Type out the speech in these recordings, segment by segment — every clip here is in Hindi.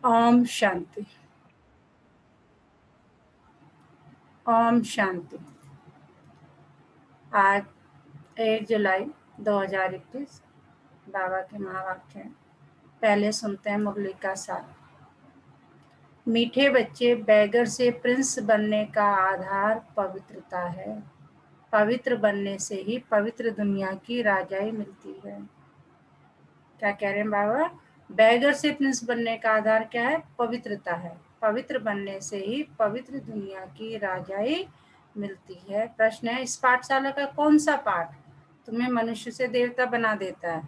ओम शांति। ओम शांति। आज 1 जुलाई 2021 बाबा के महावाक्य हैं। पहले सुनते हैं मुरली का सार। मीठे बच्चे, बैगर से प्रिंस बनने का आधार पवित्रता है। पवित्र बनने से ही पवित्र दुनिया की राजाई मिलती है। क्या कह रहे हैं बाबा? बैगर से प्रिंस बनने का आधार क्या है? पवित्रता है। पवित्र बनने से ही पवित्र दुनिया की राजाई मिलती है। प्रश्न है, इस पाठशाला का कौन सा पाठ तुम्हें मनुष्य से देवता बना देता है?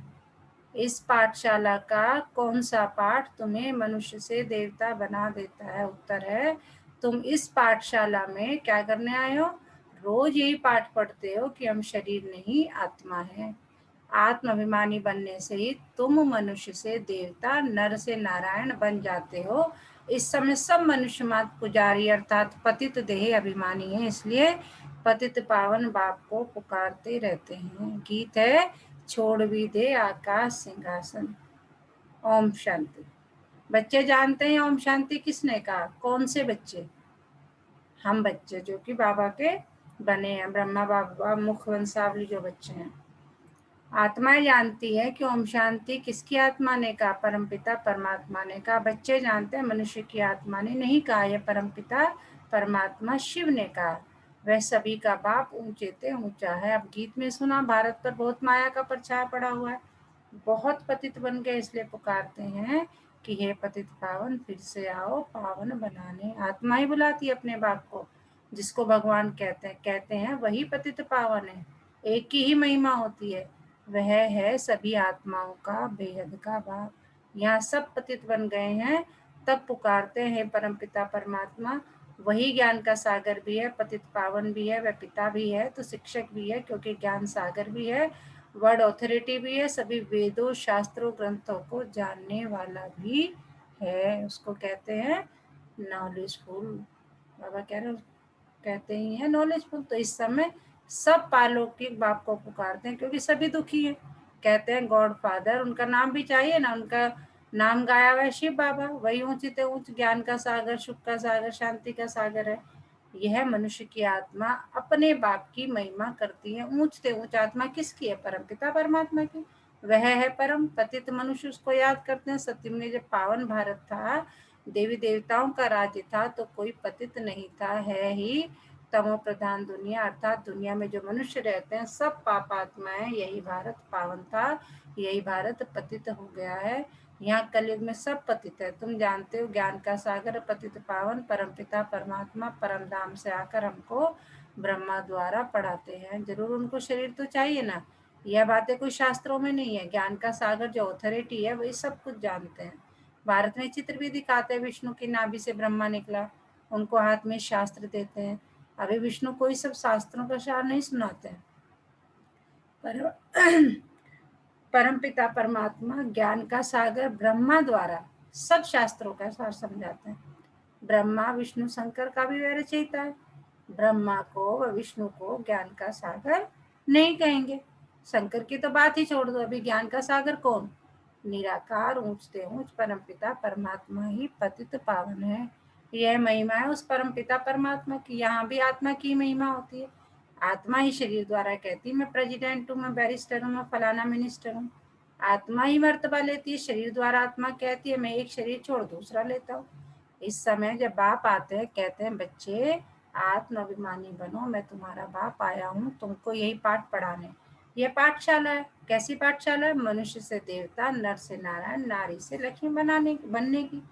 इस पाठशाला का कौन सा पाठ तुम्हें मनुष्य से देवता बना देता है? उत्तर है, तुम इस पाठशाला में क्या करने आए हो? रोज यही पाठ पढ़ते हो कि हम शरीर नहीं आत्मा है। आत्माभिमानी बनने से ही तुम मनुष्य से देवता, नर से नारायण बन जाते हो। इस समय सब मनुष्य मात्र पुजारी अर्थात पतित देह अभिमानी है, इसलिए पतित पावन बाप को पुकारते रहते हैं। गीत है, छोड़ भी दे आकाश सिंहासन। ओम शांति। बच्चे जानते हैं ओम शांति किसने कहा? कौन से बच्चे? हम बच्चे जो कि बाबा के बने हैं, ब्रह्मा बाबा मुख वंशावली जो बच्चे हैं। आत्माएं जानती है कि ओम शांति किसकी आत्मा ने कहा? परमपिता परमात्मा ने कहा। बच्चे जानते हैं मनुष्य की आत्मा ने नहीं कहा, यह परमपिता परमात्मा शिव ने कहा। वह सभी का बाप ऊंचे ते ऊंचा है। अब गीत में सुना, भारत पर बहुत माया का परछाया पड़ा हुआ है, बहुत पतित बन गए, इसलिए पुकारते हैं कि हे पतित पावन फिर से आओ पावन बनाने। आत्मा ही बुलाती है अपने बाप को, जिसको भगवान कहते हैं वही पतित पावन है। एक की ही महिमा होती है, वह है सभी आत्माओं का बेहद का बाप। यहाँ सब पतित बन गए हैं, तब पुकारते हैं परमपिता परमात्मा। वही ज्ञान का सागर भी है, पतित पावन भी है, वह पिता भी है तो शिक्षक भी है, क्योंकि ज्ञान सागर भी है, वर्ड ऑथोरिटी भी है, सभी वेदों शास्त्रों ग्रंथों को जानने वाला भी है। उसको कहते हैं नॉलेजफुल। बाबा कह रहे कहते ही है नॉलेजफुल। तो इस समय सब पालौकिक बाप को पुकारते हैं, क्योंकि सभी दुखी हैं। कहते हैं गॉड फादर, उनका नाम भी चाहिए ना, उनका नाम गाया हुआ है शिव बाबा। वही ऊंचते ऊंच ज्ञान का सागर, सुख का सागर, शांति का सागर है। यह मनुष्य की आत्मा अपने बाप की महिमा करती है। ऊंचते ऊंच आत्मा किसकी है? परमपिता परमात्मा की। वह है परम। पतित मनुष्य उसको याद करते हैं। सत्युग में जब पावन भारत था, देवी देवताओं का राज्य था, तो कोई पतित नहीं था, है ही तमो प्रधान दुनिया, अर्थात दुनिया में जो मनुष्य रहते हैं सब पापात्माएं। यही भारत पावन था, यही भारत पतित हो गया है। यहाँ कलयुग में सब पतित है। तुम जानते हो ज्ञान का सागर पतित पावन परमपिता परमात्मा परम धाम से आकर हमको ब्रह्मा द्वारा पढ़ाते हैं। जरूर उनको शरीर तो चाहिए ना, यह बातें कोई शास्त्रों में नहीं है। ज्ञान का सागर जो ऑथोरिटी है वही सब कुछ जानते हैं। भारत में चित्र भी दिखाते हैं, विष्णु की नाभि से ब्रह्मा निकला, उनको हाथ में शास्त्र देते हैं। अभी विष्णु कोई सब शास्त्रों का सार नहीं सुनाते हैं, पर परमपिता परमात्मा ज्ञान का सागर ब्रह्मा द्वारा सब शास्त्रों का सार समझाते हैं। ब्रह्मा विष्णु शंकर का भी वह रचयिता है। ब्रह्मा को व विष्णु को ज्ञान का सागर नहीं कहेंगे। शंकर की तो बात ही छोड़ दो। अभी ज्ञान का सागर कौन? निराकार ऊंचते ऊंच परमपिता परमात्मा ही पतित पावन है। यह महिमा है उस परमपिता परमात्मा की। यहाँ भी आत्मा की महिमा होती है। आत्मा ही शरीर द्वारा कहती है मैं प्रेसिडेंट हूँ, मैं बैरिस्टर हूँ, मैं फलाना मिनिस्टर हूँ। आत्मा ही मर्तबा लेती है। शरीर द्वारा आत्मा कहती है मैं एक शरीर छोड़ दूसरा लेता हूँ। इस समय जब बाप आते हैं, कहते हैं बच्चे आत्म अभिमानी बनो, मैं तुम्हारा बाप आया हूँ तुमको यही पाठ पढ़ाने। यह पाठशाला है। कैसी पाठशाला है? मनुष्य से देवता, नर से नारायण, नारी से लक्ष्मी बनने की।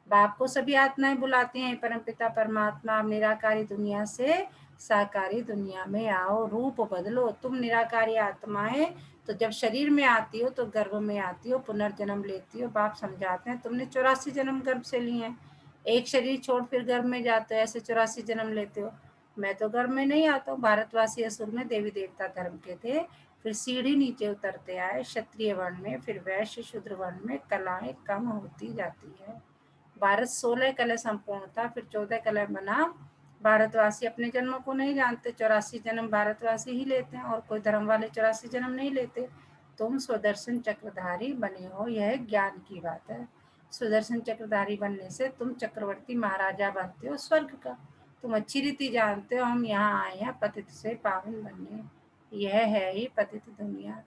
बाप को सभी आत्माएं बुलाती हैं, परमपिता परमात्मा निराकारी दुनिया से साकारी दुनिया में आओ, रूप बदलो। तुम निराकारी आत्माएं तो जब शरीर में आती हो तो गर्भ में आती हो, पुनर्जन्म लेती हो। बाप समझाते हैं तुमने 84 जन्म गर्भ से लिए हैं, एक शरीर छोड़ फिर गर्भ में जाते हो, ऐसे 84 जन्म लेते हो। मैं तो गर्भ में नहीं आता हूँ। भारतवासी असुर में देवी देवता धर्म के थे, फिर सीढ़ी नीचे उतरते आए क्षत्रिय वर्ण में, फिर वैश्य शूद्र वर्ण में कलाएं कम होती जाती है। भारत 16 कलह संपूर्ण था, फिर 14 कलह बना। भारतवासी अपने जन्मों को नहीं जानते। 84 जन्म भारतवासी ही लेते हैं, और कोई धर्म वाले 84 जन्म नहीं लेते। तुम स्वदर्शन चक्रधारी बने हो, यह ज्ञान की बात है। सुदर्शन चक्रधारी बनने से तुम चक्रवर्ती महाराजा बनते हो स्वर्ग का। तुम अच्छी रीति जानते हो हम यहाँ आए हैं पतित से पावन बनने। यह है ही पतित दुनिया।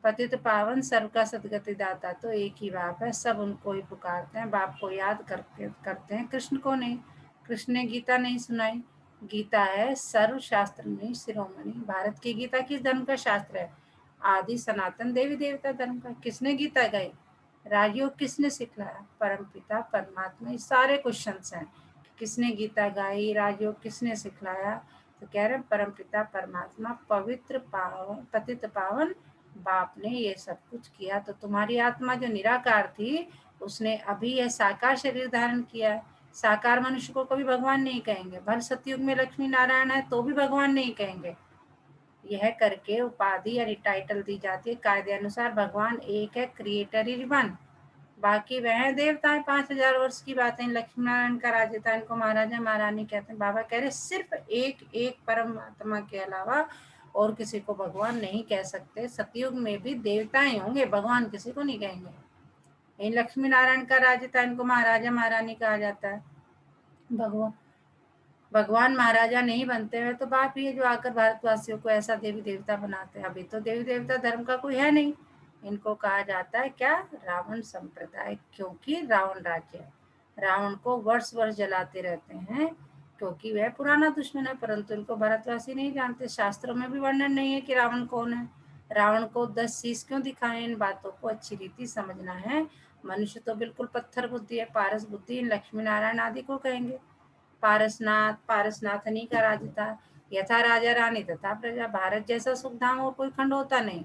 पतित पावन सर्व का सदगति दाता तो एक ही बाप है, सब उनको ही पुकारते हैं, बाप को याद करके करते हैं, कृष्ण को नहीं। कृष्ण ने गीता नहीं सुनाई। गीता है सर्व शास्त्र में शिरोमणि। भारत की गीता किस धर्म का शास्त्र है? आदि सनातन देवी देवता धर्म का। किसने गीता गाई? राजयोग किसने सिखलाया? परमपिता परमात्मा। ये सारे क्वेश्चंस हैं। किसने गीता गाई, राजयोग किसने सिखलाया? तो कह रहे हैं परमपिता परमात्मा, पवित्र पावन पतित पावन बाप ने ये सब कुछ किया। तो तुम्हारी आत्मा जो निराकार थी उसने अभी यह साकार शरीर धारण किया है। साकार मनुष्य को कभी भगवान नहीं कहेंगे। भर सतयुग में लक्ष्मी नारायण है तो भी भगवान नहीं कहेंगे। यह करके उपाधि यानी टाइटल दी जाती है। कायदे अनुसार भगवान एक है, क्रिएटर इज वन, बाकी वह देवताएं 5,000 वर्ष की बातें। लक्ष्मी नारायण का राज्य था, इनको महाराजा महारानी कहते हैं। बाबा कह रहे सिर्फ एक एक परमात्मा के अलावा और किसी को भगवान नहीं कह सकते। सतयुग में भी देवताएं होंगे, भगवान किसी को नहीं कहेंगे। इन लक्ष्मी नारायण का राज्य था, इनको महाराजा महारानी कहा जाता है। भगवान भगवान महाराजा नहीं बनते हैं तो बाप ही है जो आकर भारतवासियों को ऐसा देवी देवता बनाते हैं। अभी तो देवी देवता धर्म का कोई है नहीं। इनको कहा जाता है क्या? रावण संप्रदाय, क्योंकि रावण राज्य है। रावण को वर्ष वर्ष जलाते रहते हैं क्योंकि वह पुराना दुश्मन है, परंतु इनको भारतवासी नहीं जानते। शास्त्रों में भी वर्णन नहीं है कि रावण कौन है। रावण को 10 शीश क्यों दिखाए? इन बातों को अच्छी रीति समझना है। मनुष्य तो बिल्कुल पत्थर बुद्धि है, पारस बुद्धि। लक्ष्मी नारायण आदि को कहेंगे पारसनाथ। पारसनाथनी का राज्य था। यथा राजा रानी तथा प्रजा। भारत जैसा सुखधाम और कोई खंड होता नहीं।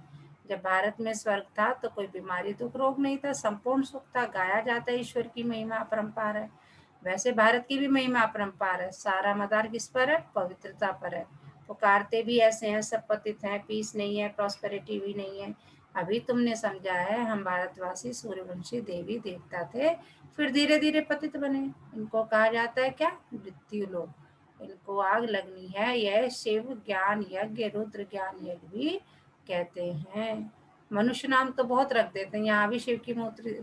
जब भारत में स्वर्ग था तो कोई बीमारी दुख रोग नहीं था, संपूर्ण सुख था। गाया जाता है ईश्वर की महिमा अपरंपार है। वैसे भारत की भी महिमा अपरंपार है। सारा मदार किस पर है? पवित्रता पर है। पुकारते भी ऐसे हैं, सब पतित हैं, पीस नहीं है, प्रॉस्पेरिटी भी नहीं है। अभी तुमने समझा है हम भारतवासी सूर्यवंशी देवी देवता थे, फिर धीरे धीरे पतित बने। इनको कहा जाता है क्या? मृत्यु लोग। इनको आग लगनी है। यह शिव ज्ञान यज्ञ, रुद्र ज्ञान यज्ञ भी कहते हैं। मनुष्य नाम तो बहुत रख देते हैं। यहाँ भी शिव की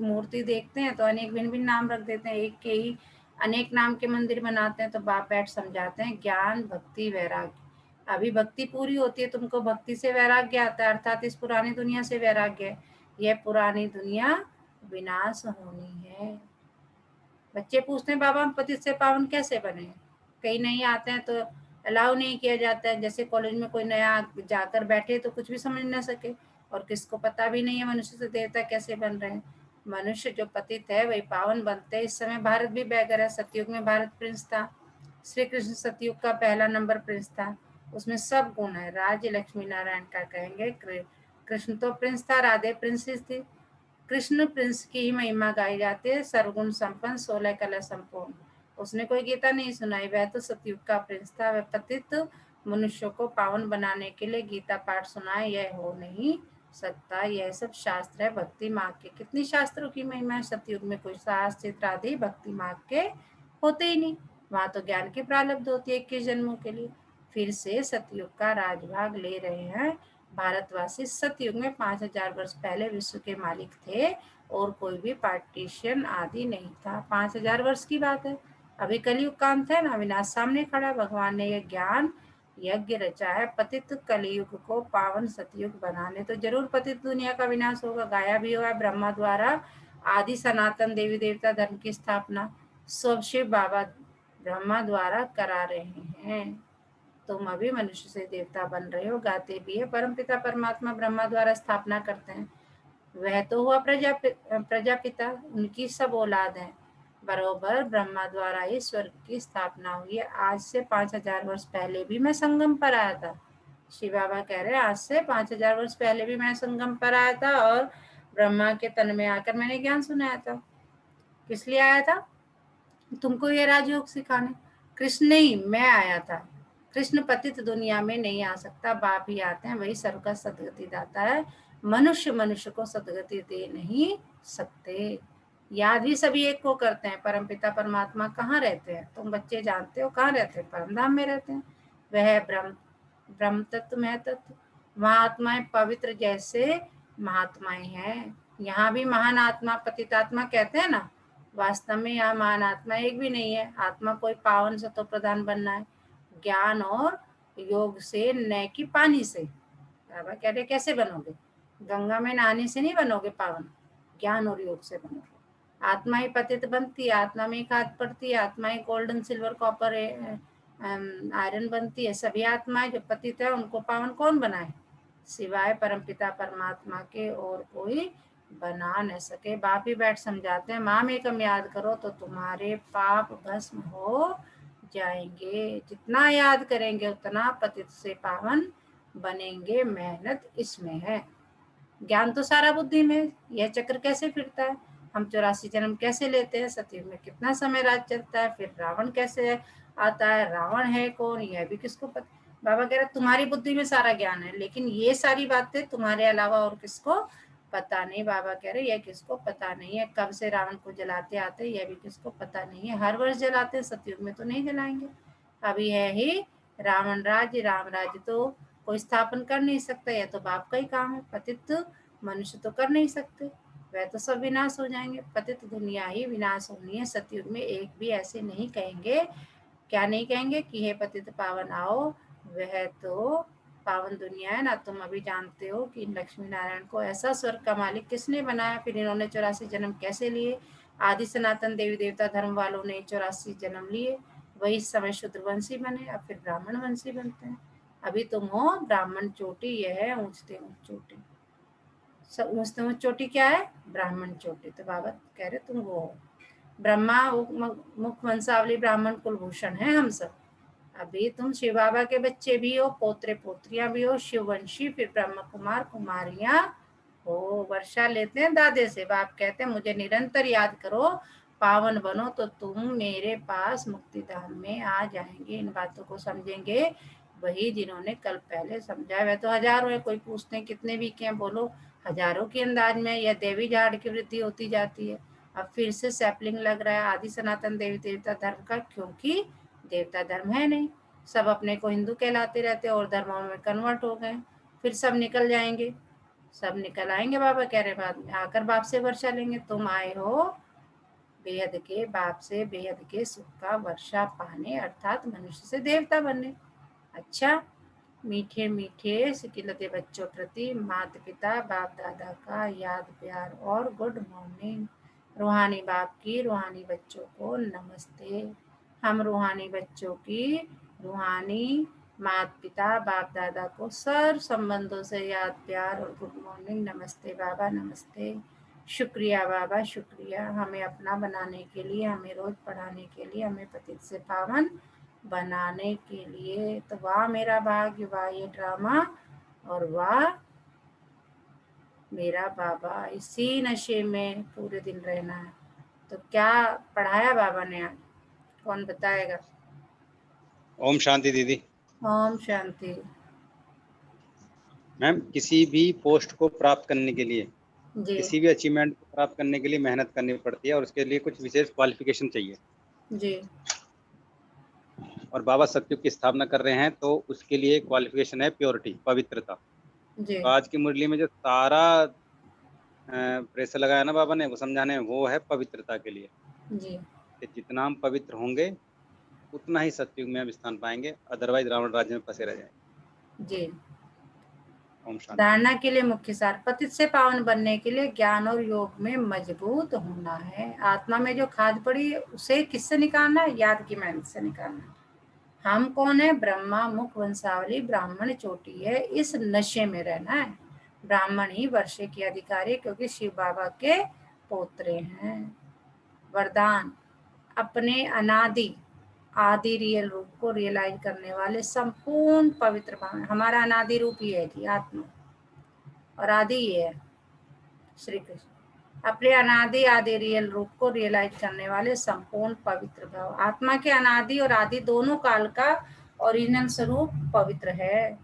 मूर्ति देखते हैं तो अनेक भिन्न भिन्न नाम रख देते हैं। एक के ही अनेक नाम के मंदिर बनाते हैं। तो बाप बैठ समझाते हैं ज्ञान भक्ति वैराग्य। अभी भक्ति पूरी होती है, तुमको भक्ति से वैराग्य आता है, अर्थात इस पुरानी दुनिया से वैराग्य है। यह पुरानी दुनिया विनाश होनी है। बच्चे पूछते हैं बाबा हम पतित से पावन कैसे बने? कहीं नहीं आते हैं तो अलाउ नहीं किया जाता है। जैसे कॉलेज में कोई नया जाकर बैठे तो कुछ भी समझ ना सके, और किसको पता भी नहीं है मनुष्य से देवता कैसे बन रहे हैं। मनुष्य जो पतित है वही पावन बनते हैं। इस समय भारत भी बैगर है। सतयुग में भारत प्रिंस था। श्री कृष्ण सतयुग का पहला नंबर प्रिंस था। उसमें सब गुण है। राज्य लक्ष्मी नारायण का कहेंगे। कृष्ण तो प्रिंस था, राधे प्रिंसेस थी। कृष्ण प्रिंस की ही महिमा गाई जाती है। सर्वगुण संपन्न 16 कला संपूर्ण। उसने कोई गीता नहीं सुनाई। वह तो सतयुग का प्रिंस था। वह पतित मनुष्यों को पावन बनाने के लिए गीता पाठ सुनाए, यह हो नहीं सकता। यह सब शास्त्र है भक्ति मार्ग के। कितनी शास्त्रों की महिमा है। सतयुग में कोई शास्त्र चित्र आदि भक्ति मार्ग के होते ही नहीं। वहां तो ज्ञान की प्रारब्ध होती है 21 जन्मों के लिए। फिर से सतयुग का राजभाग ले रहे हैं भारतवासी। सतयुग में 5,000 वर्ष पहले विश्व के मालिक थे और कोई भी पार्टीशन आदि नहीं था। 5,000 वर्ष की बात है। अभी कलयुग का अंत है ना, विनाश सामने खड़ा। भगवान ने यह ज्ञान यज्ञ रचा है पतित कलयुग को पावन सतयुग बनाने। तो जरूर पतित दुनिया का विनाश होगा। गाया भी हुआ ब्रह्मा द्वारा आदि सनातन देवी देवता धर्म की स्थापना सब शिव बाबा ब्रह्मा द्वारा करा रहे हैं। तुम अभी मनुष्य से देवता बन रहे हो। गाते भी है परमपिता परमात्मा ब्रह्मा द्वारा स्थापना करते हैं। वह तो हुआ प्रजापिता, उनकी सब औलाद है। बरोबर ब्रह्मा द्वारा ही स्वर्ग की स्थापना हुई है। आज से 5,000 वर्ष पहले भी मैं संगम पर आया था। शिव बाबा कह रहे हैं आज से 5,000 वर्ष पहले भी मैं संगम पर आया था और ब्रह्मा के तन में आकर मैंने ज्ञान सुनाया था। किस लिए आया था? तुमको ये राजयोग सिखाने। कृष्ण नहीं, मैं आया था। कृष्ण पतित दुनिया में नहीं आ सकता, बाप ही आते हैं। वही सर्व का सदगति दाता है। मनुष्य मनुष्य को सदगति दे नहीं सकते। याद भी सभी एक को करते हैं। परमपिता परमात्मा कहाँ रहते हैं? तुम बच्चे जानते हो कहाँ रहते हैं? परमधाम में रहते हैं। वह ब्रह्म ब्रह्म तत्व में तत्व। वहाँ आत्माएं पवित्र जैसे महात्माएं हैं। यहाँ भी महान आत्मा पतितात्मा कहते हैं ना, वास्तव में यहाँ महान आत्मा एक भी नहीं है। आत्मा कोई पावन सतो प्रधान बनना है, ज्ञान और योग से, न कि पानी से। बाबा कह रहे कैसे बनोगे? गंगा में नहाने से नहीं बनोगे पावन, ज्ञान और योग से बनोगे। आत्मा ही पतित बनती है, आत्मा में ही खाद पड़ती है, आत्मा ही गोल्डन सिल्वर कॉपर आयरन बनती है। सभी आत्माएं जो पतित है उनको पावन कौन बनाए? सिवाय परमपिता परमात्मा के और कोई बना न सके। बाप ही बैठ समझाते हैं, माम एकम याद करो तो तुम्हारे पाप भस्म हो जाएंगे। जितना याद करेंगे उतना पतित से पावन बनेंगे। मेहनत इसमें है। ज्ञान तो सारा बुद्धि में। यह चक्र कैसे फिरता है? हम 84 जन्म कैसे लेते हैं? सतयुग में कितना समय राज चलता है? फिर रावण कैसे आता है? रावण है कौन? यह भी किसको पता? बाबा कह रहे तुम्हारी बुद्धि में सारा ज्ञान है, लेकिन ये सारी बातें तुम्हारे अलावा और किसको पता नहीं। बाबा कह रहे यह किसको पता नहीं है। कब से रावण को जलाते आते यह भी किसको पता नहीं है। हर वर्ष जलाते हैं, सतयुग में तो नहीं जलाएंगे। अभी है ही रावण राज्य, राम राज्य तो कोई स्थापन कर नहीं सकता। यह तो बाप का ही काम है। पतित मनुष्य तो कर नहीं सकते, वह तो सब विनाश हो जाएंगे। पतित दुनिया ही विनाश होनी है। सतयुग में एक भी ऐसे नहीं कहेंगे, क्या नहीं कहेंगे कि हे पतित पावन आओ। वह तो पावन दुनिया है ना। तुम अभी जानते हो कि लक्ष्मी नारायण को ऐसा स्वर्ग का मालिक किसने बनाया? फिर इन्होंने 84 जन्म कैसे लिए? आदि सनातन देवी देवता धर्म वालों ने 84 जन्म लिए, वही इस समय शूद्रवंशी बने, अब फिर ब्राह्मण वंशी बनते हैं। अभी तुम हो ब्राह्मण चोटी, यह है ऊंचते ऊंच चोटी। ऊंचते ऊंच चोटी क्या है? ब्राह्मण चोटी। तो बाबा कह रहे तुम वो हो। ब्रह्मा मुख वंशावली ब्राह्मण कुलभूषण है हम सब। अभी तुम शिव बाबा के बच्चे भी हो, पोत्रे पोत्रियां भी हो, शिववंशी, फिर ब्रह्म कुमार कुमारियां हो। वर्षा लेते हैं दादे से। बाप कहते हैं मुझे निरंतर याद करो, पावन बनो तो तुम मेरे पास मुक्ति धाम में आ जाएंगे। इन बातों को समझेंगे वही जिन्होंने कल पहले समझा। वह तो हजारों है, कोई पूछते हैं कितने भी क्या बोलो, हजारों के अंदाज में यह देवी झाड़ की वृद्धि होती जाती है। अब फिर से सैपलिंग लग रहा है आदि सनातन देवी देवता धर्म का, क्योंकि देवता धर्म है नहीं। सब अपने को हिंदू कहलाते रहते और धर्मों में कन्वर्ट हो गए। फिर सब निकल जाएंगे, सब निकल आएंगे। बाबा कह रहे बाद में आकर बाप से वर्षा लेंगे। तुम आए हो बेहद के बाप से बेहद के सुख का वर्षा पाने, अर्थात मनुष्य से देवता बनने। अच्छा, मीठे मीठे सिकिलते बच्चों प्रति माता पिता बाप दादा का याद प्यार और गुड मॉर्निंग। रूहानी बाप की रूहानी बच्चों को नमस्ते। हम रूहानी बच्चों की रूहानी माता पिता बाप दादा को सर्व संबंधों से याद प्यार और गुड मॉर्निंग। नमस्ते बाबा, नमस्ते। शुक्रिया बाबा, शुक्रिया हमें अपना बनाने के लिए, हमें रोज पढ़ाने के लिए, हमें पतित से पावन बनाने के लिए। तो वाह मेरा भाग्य, वाह ये ड्रामा, और वाह मेरा बाबा। इसी नशे में पूरे दिन रहना है। तो क्या पढ़ाया बाबा ने आज? कौन बताएगा? ओम शांति दीदी। ओम शांति। मैम, किसी भी पोस्ट को प्राप्त करने के लिए, जी किसी भी अचीवमेंट को प्राप्त करने के लिए मेहनत करनी पड़ती है और उसके लिए कुछ विशेष क्वालिफिकेशन चाहिए। जी और बाबा सतयुग की स्थापना कर रहे हैं तो उसके लिए क्वालिफिकेशन है प्योरिटी, पवित्रता। जी तो आज की मुरली में जो सारा प्रेशर लगाया ना बाबा ने वो समझाने में, वो है पवित्रता के लिए जी कि जितना हम पवित्र होंगे उतना ही सतयुग में हम स्थान पाएंगे, अदरवाइज रावण राज्य में फंसे रह जाएंगे। जी। ओम शांति। धारणा के लिए मुख्य सार, पतित से पावन बनने के लिए ज्ञान और योग में मजबूत होना है। आत्मा में जो खाद पड़ी है उसे किससे निकालना है? याद की मेहनत से निकालना है। हम कौन है? ब्रह्मा मुख वंशावली ब्राह्मण चोटी है। इस नशे में रहना है। ब्राह्मण ही वर्षे के अधिकारी, क्योंकि शिव बाबा के पोत्रे हैं। वरदान, अपने अनादि आदि रियल रूप को रियलाइज करने वाले संपूर्ण पवित्र भाव। हमारा अनादि रूप ही है जी आत्मा, और आदि ये है श्री कृष्ण। अपने अनादि आदि रियल रूप को रियलाइज करने वाले संपूर्ण पवित्र भाव। आत्मा के अनादि और आदि दोनों काल का ओरिजिनल स्वरूप पवित्र है।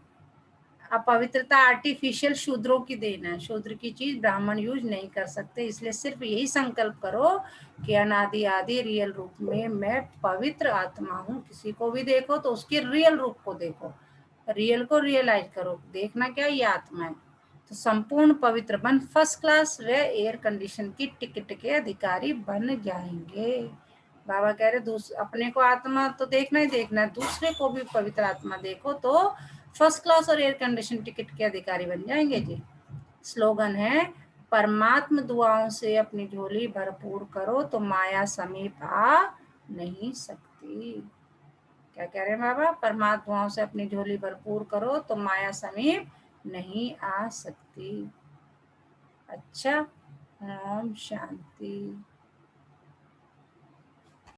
अपवित्रता आर्टिफिशियल शूद्रों की देन है। शूद्र की चीज ब्राह्मण यूज नहीं कर सकते। इसलिए सिर्फ यही संकल्प करो कि अनादि आदि रियल रूप में मैं पवित्र आत्मा हूँ। किसी को भी देखो तो उसके रियल रूप को देखो, रियल को रियलाइज करो। देखना क्या, ये आत्मा है। तो संपूर्ण पवित्र बन फर्स्ट क्लास व एयर कंडीशन की टिकट के अधिकारी बन जाएंगे। बाबा कह रहे अपने को आत्मा तो देखना ही देखना है, दूसरे को भी पवित्र आत्मा देखो तो फर्स्ट क्लास और एयर कंडीशन टिकट के अधिकारी बन जाएंगे जी। स्लोगन है, परमात्म दुआओं से अपनी झोली भरपूर करो तो माया समीप आ नहीं सकती। क्या कह रहे हैं बाबा? परमात्मा दुआओं से अपनी झोली भरपूर करो तो माया समीप नहीं आ सकती। अच्छा, ओम शांति।